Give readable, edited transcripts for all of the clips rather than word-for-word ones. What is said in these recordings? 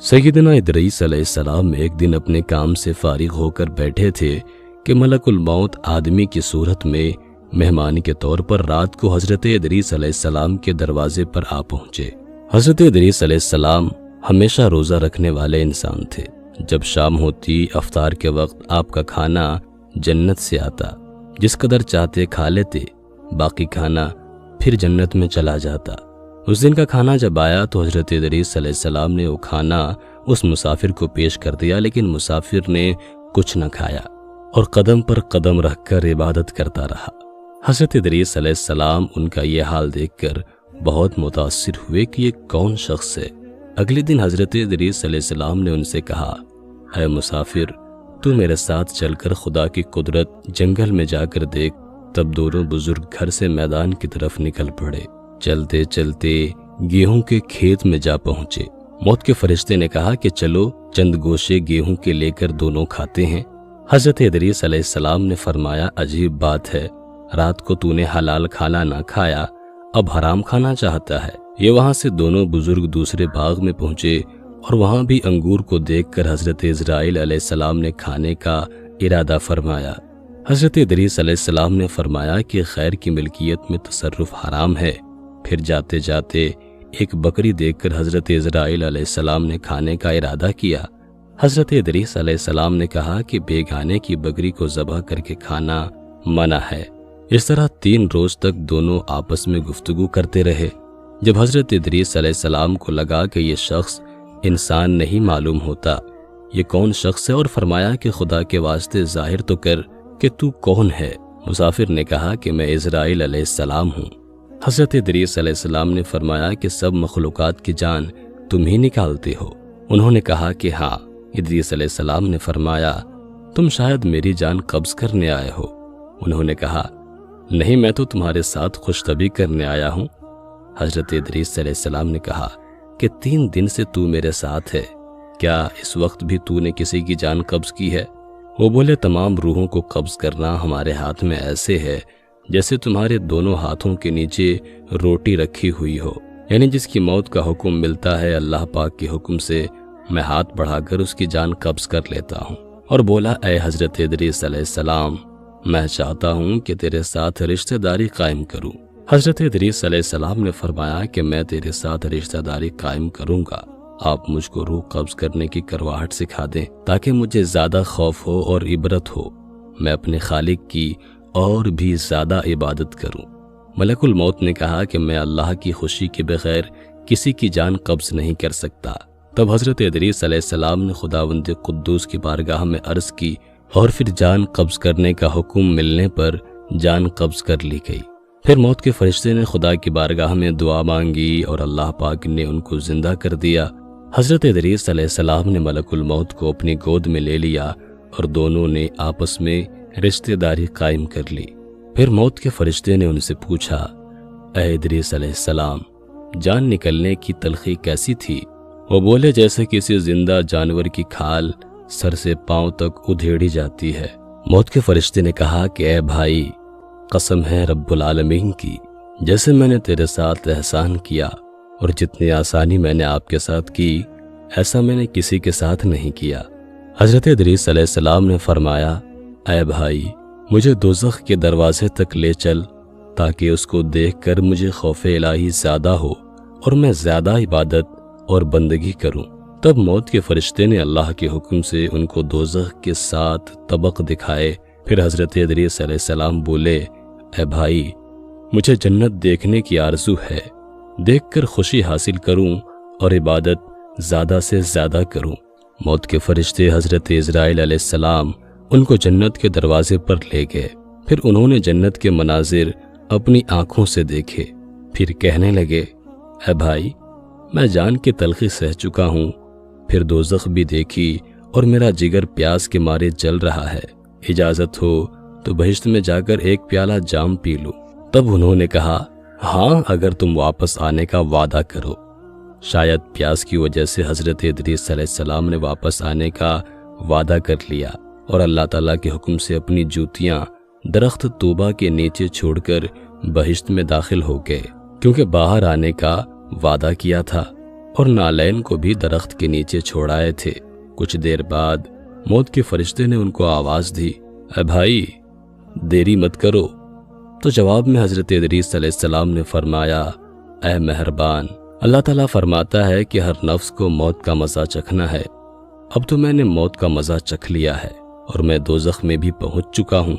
سیدنا ادریس علیہ السلام ایک دن اپنے کام سے فارغ ہو کر بیٹھے تھے کہ ملک الموت آدمی کی صورت میں مہمان کے طور پر رات کو حضرت ادریس علیہ السلام کے دروازے پر آ پہنچے۔ حضرت ادریس علیہ السلام ہمیشہ روزہ رکھنے والے انسان تھے۔ جب شام ہوتی افطار کے وقت آپ کا کھانا جنت سے آتا، جس قدر چاہتے کھا لیتے، باقی کھانا پھر جنت میں چلا جاتا۔ اس دن کا کھانا جب آیا تو حضرت ادریس علیہ السلام نے وہ کھانا اس مسافر کو پیش کر دیا، لیکن مسافر نے کچھ نہ کھایا اور قدم پر قدم رکھ کر عبادت کرتا رہا۔ حضرت ادریس علیہ السلام ان کا یہ حال دیکھ کر بہت متاثر ہوئے کہ یہ کون شخص ہے۔ اگلے دن حضرت ادریس علیہ السلام نے ان سے کہا، اے مسافر، تو میرے ساتھ چل کر خدا کی قدرت جنگل میں جا کر دیکھ۔ تب دونوں بزرگ گھر سے میدان کی طرف نکل پڑے۔ چلتے چلتے گیہوں کے کھیت میں جا پہنچے۔ موت کے فرشتے نے کہا کہ چلو چند گوشے گیہوں کے لے کر دونوں کھاتے ہیں۔ حضرت ادریس علیہ السلام نے فرمایا، عجیب بات ہے، رات کو تو نے حلال کھانا نہ کھایا، اب حرام کھانا چاہتا ہے۔ یہ وہاں سے دونوں بزرگ دوسرے باغ میں پہنچے اور وہاں بھی انگور کو دیکھ کر حضرت اسرائیل علیہ السلام نے کھانے کا ارادہ فرمایا۔ حضرت ادریس علیہ السلام نے فرمایا کہ خیر کی ملکیت میں تصرف حرام ہے۔ پھر جاتے جاتے ایک بکری دیکھ کر حضرت اسرائیل علیہ السلام نے کھانے کا ارادہ کیا۔ حضرت ادریس علیہ السلام نے کہا کہ بیگانے کی بکری کو ذبح کر کے کھانا منع ہے۔ اس طرح 3 روز تک دونوں آپس میں گفتگو کرتے رہے۔ جب حضرت ادریس علیہ السلام کو لگا کہ یہ شخص انسان نہیں معلوم ہوتا، یہ کون شخص ہے، اور فرمایا کہ خدا کے واسطے ظاہر تو کر کہ تو کون ہے۔ مسافر نے کہا کہ میں اسرائیل علیہ السلام ہوں۔ حضرت ادریس علیہ السلام نے فرمایا کہ سب مخلوقات کی جان تم ہی نکالتے ہو۔ انہوں نے کہا کہ ہاں۔ ادریس علیہ السلام نے فرمایا، تم شاید میری جان قبض کرنے آئے ہو۔ انہوں نے کہا، نہیں، میں تو تمہارے ساتھ خوش طبعی کرنے آیا ہوں۔ حضرت ادریس علیہ السلام نے کہا کہ 3 دن سے تو میرے ساتھ ہے، کیا اس وقت بھی تو نے کسی کی جان قبض کی ہے؟ وہ بولے، تمام روحوں کو قبض کرنا ہمارے ہاتھ میں ایسے ہے جیسے تمہارے دونوں ہاتھوں کے نیچے روٹی رکھی ہوئی ہو، یعنی جس کی موت کا حکم ملتا ہے اللہ پاک کے حکم سے میں ہاتھ بڑھا کر اس کی جان قبض کر لیتا ہوں۔ اور بولا، اے حضرت ادریس علیہ السلام، میں چاہتا ہوں کہ تیرے ساتھ رشتہ داری قائم کروں۔ حضرت ادریس علیہ السلام نے فرمایا کہ میں تیرے ساتھ رشتہ داری قائم کروں گا، آپ مجھ کو روح قبض کرنے کی کرواہٹ سکھا دیں تاکہ مجھے زیادہ خوف ہو اور عبرت ہو، میں اپنے خالق کی اور بھی زیادہ عبادت کروں۔ ملک الموت نے کہا کہ میں اللہ کی خوشی کے بغیر کسی کی جان قبض نہیں کر سکتا۔ تب حضرت ادریس علیہ السلام نے خداوند قدوس کی بارگاہ میں عرض کی اور پھر جان قبض کرنے کا حکم ملنے پر جان قبض کر لی گئی۔ پھر موت کے فرشتے نے خدا کی بارگاہ میں دعا مانگی اور اللہ پاک نے ان کو زندہ کر دیا۔ حضرت ادریس علیہ السلام نے ملک الموت کو اپنی گود میں لے لیا اور دونوں نے آپس میں رشتہ داری قائم کر لی۔ پھر موت کے فرشتے نے ان سے پوچھا، اے ادریس علیہ السلام، جان نکلنے کی تلخی کیسی تھی؟ وہ بولے، جیسے کسی زندہ جانور کی کھال سر سے پاؤں تک ادھیڑی جاتی ہے۔ موت کے فرشتے نے کہا کہ اے بھائی، قسم ہے رب العالمین کی، جیسے میں نے تیرے ساتھ احسان کیا اور جتنی آسانی میں نے آپ کے ساتھ کی، ایسا میں نے کسی کے ساتھ نہیں کیا۔ حضرت ادریس علیہ السلام نے فرمایا، اے بھائی، مجھے دوزخ کے دروازے تک لے چل تاکہ اس کو دیکھ کر مجھے خوف الہی زیادہ ہو اور میں زیادہ عبادت اور بندگی کروں۔ تب موت کے فرشتے نے اللہ کے حکم سے ان کو دوزخ کے 7 طبق دکھائے۔ پھر حضرت ادریس علیہ السلام بولے، اے بھائی، مجھے جنت دیکھنے کی آرزو ہے، دیکھ کر خوشی حاصل کروں اور عبادت زیادہ سے زیادہ کروں۔ موت کے فرشتے حضرت اسرائیل علیہ السلام ان کو جنت کے دروازے پر لے گئے۔ پھر انہوں نے جنت کے مناظر اپنی آنکھوں سے دیکھے۔ پھر کہنے لگے، اے بھائی، میں جان کی تلخی سہ چکا ہوں، پھر دوزخ بھی دیکھی اور میرا جگر پیاس کے مارے جل رہا ہے، اجازت ہو تو بہشت میں جا کر ایک پیالہ جام پی لوں۔ تب انہوں نے کہا، ہاں، اگر تم واپس آنے کا وعدہ کرو۔ شاید پیاس کی وجہ سے حضرت ادریس علیہ السلام نے واپس آنے کا وعدہ کر لیا اور اللہ تعالیٰ کے حکم سے اپنی جوتیاں درخت توبہ کے نیچے چھوڑ کر بہشت میں داخل ہو گئے، کیونکہ باہر آنے کا وعدہ کیا تھا۔ اور نالین کو بھی درخت کے نیچے چھوڑائے تھے۔ کچھ دیر بعد موت کے فرشتے نے ان کو آواز دی، اے بھائی دیری مت کرو۔ تو جواب میں حضرت ادریس علیہ السلام نے فرمایا، اے مہربان، اللہ تعالیٰ فرماتا ہے کہ ہر نفس کو موت کا مزہ چکھنا ہے۔ اب تو میں نے موت کا مزہ چکھ لیا ہے اور میں دوزخ میں بھی پہنچ چکا ہوں،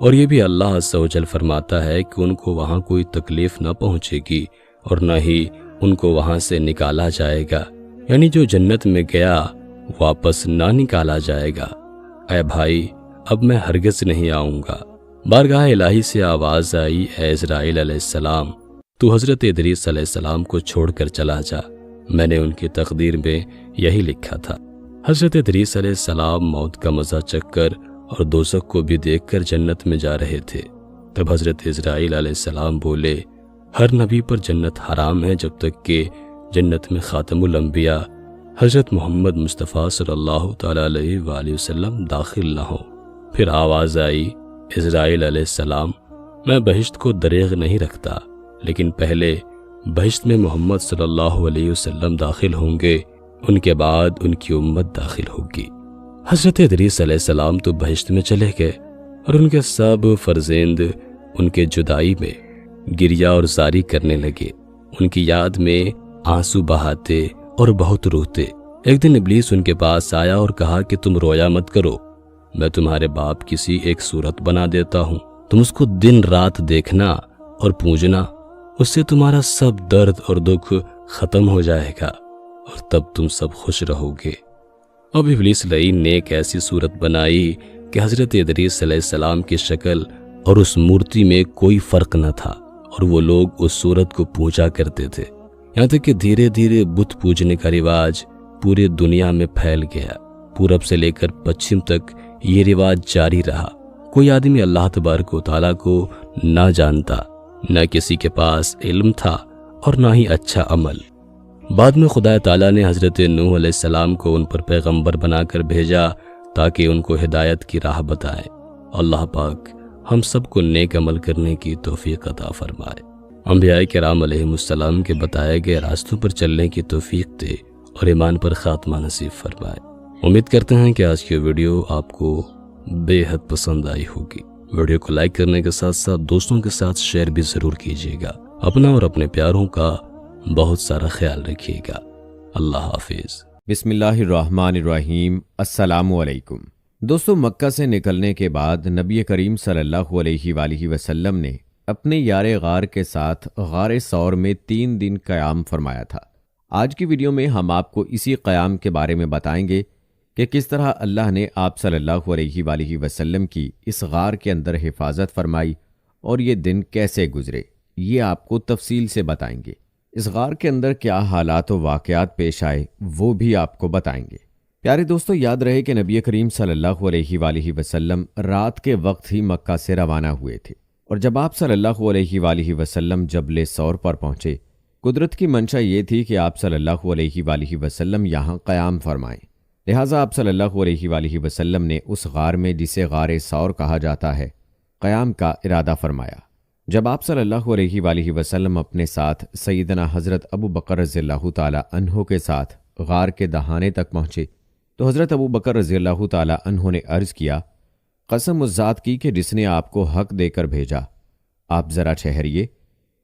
اور یہ بھی اللہ عز و جل فرماتا ہے کہ ان کو وہاں کوئی تکلیف نہ پہنچے گی اور نہ ہی ان کو وہاں سے نکالا جائے گا، یعنی جو جنت میں گیا واپس نہ نکالا جائے گا۔ اے بھائی اب میں ہرگز نہیں آؤں گا۔ بارگاہ الہی سے آواز آئی، اے اسرائیل علیہ السلام، تو حضرت ادریس علیہ السلام کو چھوڑ کر چلا جا، میں نے ان کی تقدیر میں یہی لکھا تھا۔ حضرت ادریس علیہ السلام موت کا مزہ چکھ کر اور دوزخ کو بھی دیکھ کر جنت میں جا رہے تھے۔ تب حضرت اسرائیل علیہ السلام بولے، ہر نبی پر جنت حرام ہے جب تک کہ جنت میں خاتم الانبیاء حضرت محمد مصطفیٰ صلی اللہ تعالیٰ علیہ وآلہ وسلم داخل نہ ہو۔ پھر آواز آئی، اسرائیل علیہ السلام، میں بہشت کو دریغ نہیں رکھتا، لیکن پہلے بہشت میں محمد صلی اللہ علیہ وسلم داخل ہوں گے، ان کے بعد ان کی امت داخل ہوگی۔ حضرت ادریس علیہ السلام تو بہشت میں چلے گئے اور ان کے سب فرزند ان کے جدائی میں گریہ اور زاری کرنے لگے، ان کی یاد میں آنسو بہاتے اور بہت روتے۔ ایک دن ابلیس ان کے پاس آیا اور کہا کہ تم رویا مت کرو، میں تمہارے باپ کسی ایک صورت بنا دیتا ہوں، تم اس کو دن رات دیکھنا اور پوجنا، اس سے تمہارا سب درد اور دکھ ختم ہو جائے گا اور تب تم سب خوش رہو گے۔ اب ابلیس لعین نے ایک ایسی صورت بنائی کہ حضرت ادریس علیہ السلام کی شکل اور اس مورتی میں کوئی فرق نہ تھا، اور وہ لوگ اس صورت کو پوجا کرتے تھے، یہاں تک کہ دھیرے دھیرے بت پوجنے کا رواج پورے دنیا میں پھیل گیا۔ پورب سے لے کر پچھم تک یہ رواج جاری رہا۔ کوئی آدمی اللہ تبارک و تعالیٰ کو نہ جانتا، نہ کسی کے پاس علم تھا اور نہ ہی اچھا عمل۔ بعد میں خدا تعالیٰ نے حضرت نوح علیہ السلام کو ان پر پیغمبر بنا کر بھیجا تاکہ ان کو ہدایت کی راہ بتائے۔ اللہ پاک ہم سب کو نیک عمل کرنے کی توفیق عطا فرمائے۔ انبیاء کرام علیہم السلام کے بتائے گئے راستوں پر چلنے کی توفیق دے اور ایمان پر خاتمہ نصیب فرمائے۔ امید کرتے ہیں کہ آج کی ویڈیو آپ کو بے حد پسند آئی ہوگی۔ ویڈیو کو لائک کرنے کے ساتھ ساتھ دوستوں کے ساتھ شیئر بھی ضرور کیجیے گا۔ اپنا اور اپنے پیاروں کا بہت سارا خیال رکھیے گا۔ اللہ حافظ۔ بسم اللہ الرحمن الرحیم۔ السلام علیکم دوستو، مکہ سے نکلنے کے بعد نبی کریم صلی اللہ علیہ وآلہ وسلم نے اپنے یار غار کے ساتھ غار ثور میں 3 دن قیام فرمایا تھا۔ آج کی ویڈیو میں ہم آپ کو اسی قیام کے بارے میں بتائیں گے کہ کس طرح اللہ نے آپ صلی اللہ علیہ وآلہ وسلم کی اس غار کے اندر حفاظت فرمائی اور یہ دن کیسے گزرے، یہ آپ کو تفصیل سے بتائیں گے۔ اس غار کے اندر کیا حالات و واقعات پیش آئے وہ بھی آپ کو بتائیں گے۔ پیارے دوستو، یاد رہے کہ نبی کریم صلی اللہ علیہ وآلہ وسلم رات کے وقت ہی مکہ سے روانہ ہوئے تھے، اور جب آپ صلی اللہ علیہ وآلہ وسلم جبل ثور پر پہنچے، قدرت کی منشا یہ تھی کہ آپ صلی اللہ علیہ وآلہ وسلم یہاں قیام فرمائیں۔ لہٰذا آپ صلی اللہ علیہ وآلہ وسلم نے اس غار میں، جسے غار ثور کہا جاتا ہے، قیام کا ارادہ فرمایا۔ جب آپ صلی اللہ علیہ وآلہ وسلم اپنے ساتھ سیدنا حضرت ابو بکر رضی اللہ تعالی عنہ کے ساتھ غار کے دہانے تک پہنچے تو حضرت ابو بکر رضی اللہ تعالی عنہ نے عرض کیا، قسم اس ذات کی کہ جس نے آپ کو حق دے کر بھیجا، آپ ذرا ٹھہریے،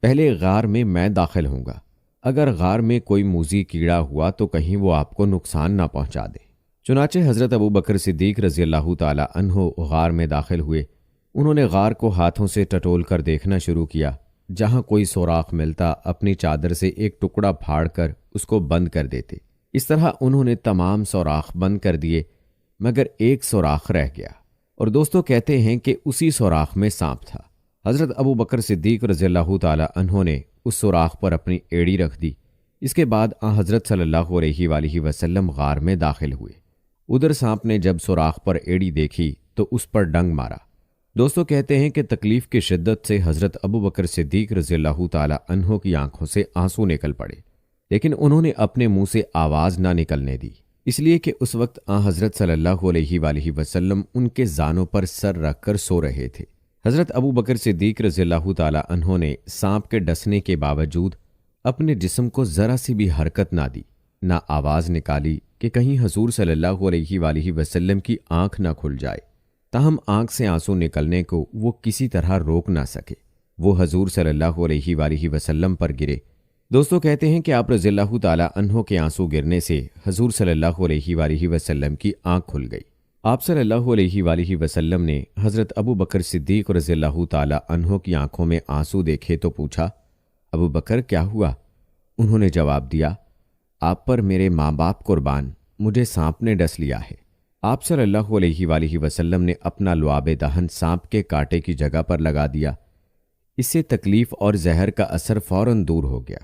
پہلے غار میں داخل ہوں گا۔ اگر غار میں کوئی موذی کیڑا ہوا تو کہیں وہ آپ کو نقصان نہ پہنچا دے۔ چنانچہ حضرت ابو بکر صدیق رضی اللہ تعالی عنہ غار میں داخل ہوئے۔ انہوں نے غار کو ہاتھوں سے ٹٹول کر دیکھنا شروع کیا۔ جہاں کوئی سوراخ ملتا اپنی چادر سے ایک ٹکڑا پھاڑ کر اس کو بند کر دیتے۔ اس طرح انہوں نے تمام سوراخ بند کر دیے، مگر ایک سوراخ رہ گیا، اور دوستوں کہتے ہیں کہ اسی سوراخ میں سانپ تھا۔ حضرت ابو بکر صدیق رضی اللہ تعالی عنہ نے اس سوراخ پر اپنی ایڑی رکھ دی۔ اس کے بعد حضرت صلی اللہ علیہ وآلہ وسلم غار میں داخل ہوئے۔ ادھر سانپ نے جب سوراخ پر ایڑی دیکھی تو اس پر ڈنگ مارا۔ دوستو کہتے ہیں کہ تکلیف کی شدت سے حضرت ابو بکر صدیق رضی اللہ تعالی عنہ کی آنکھوں سے آنسو نکل پڑے، لیکن انہوں نے اپنے منہ سے آواز نہ نکلنے دی، اس لیے کہ اس وقت حضرت صلی اللہ علیہ وآلہ وسلم ان کے زانوں پر سر رکھ کر سو رہے تھے۔ حضرت ابو بکر صدیق رضی اللہ تعالی عنہ نے سانپ کے ڈسنے کے باوجود اپنے جسم کو ذرا سی بھی حرکت نہ دی، نہ آواز نکالی کہ کہیں حضور صلی اللہ علیہ وآلہ وسلم کی آنکھ نہ کھل جائے۔ تاہم آنکھ سے آنسو نکلنے کو وہ کسی طرح روک نہ سکے، وہ حضور صلی اللہ علیہ وآلہ وسلم پر گرے۔ دوستو کہتے ہیں کہ آپ رضی اللہ تعالیٰ عنہ کے آنسو گرنے سے حضور صلی اللہ علیہ وآلہ وسلم کی آنکھ کھل گئی۔ آپ صلی اللہ علیہ وآلہ وسلم نے حضرت ابو بکر صدیق رضی اللہ تعالیٰ عنہ کی آنکھوں میں آنسو دیکھے تو پوچھا، ابو بکر کیا ہوا؟ انہوں نے جواب دیا، آپ پر میرے ماں باپ قربان، مجھے سانپ نے ڈس لیا ہے۔ آپ صلی اللہ علیہ وآلہ وسلم نے اپنا لعاب دہن سانپ کے کانٹے کی جگہ پر لگا دیا، اس سے تکلیف اور زہر کا اثر فوراً دور ہو گیا۔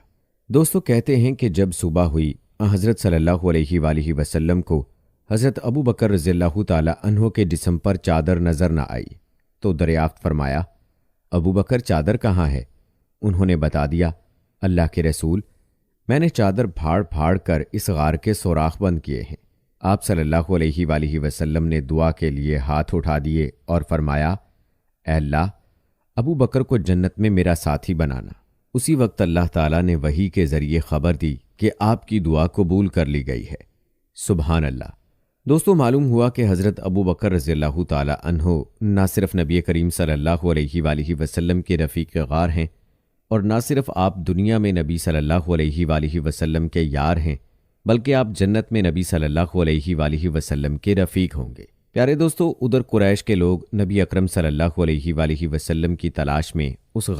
دوستو کہتے ہیں کہ جب صبح ہوئی، حضرت صلی اللہ علیہ وآلہ وسلم کو حضرت ابو بکر رضی اللہ تعالیٰ عنہ کے جسم پر چادر نظر نہ آئی تو دریافت فرمایا، ابو بکر چادر کہاں ہے؟ انہوں نے بتا دیا، اللہ کے رسول، میں نے چادر پھاڑ پھاڑ کر اس غار کے سوراخ بند کیے ہیں۔ آپ صلی اللہ علیہ وآلہ وسلم نے دعا کے لیے ہاتھ اٹھا دیے اور فرمایا، اے اللہ، ابو بکر کو جنت میں میرا ساتھی بنانا۔ اسی وقت اللہ تعالیٰ نے وحی کے ذریعے خبر دی کہ آپ کی دعا قبول کر لی گئی ہے۔ سبحان اللہ۔ دوستو معلوم ہوا کہ حضرت ابو بکر رضی اللہ تعالیٰ عنہ نہ صرف نبی کریم صلی اللہ علیہ وآلہ وسلم کے رفیق غار ہیں، اور نہ صرف آپ دنیا میں نبی صلی اللہ علیہ وآلہ وسلم کے یار ہیں، بلکہ آپ جنت میں نبی صلی اللہ علیہ وآلہ وسلم کے رفیق ہوں گے۔ پیارے دوستو، ادھر قریش کے لوگ نبی اکرم صلی اللہ علیہ وآلہ وسلم کی تلاش میں اس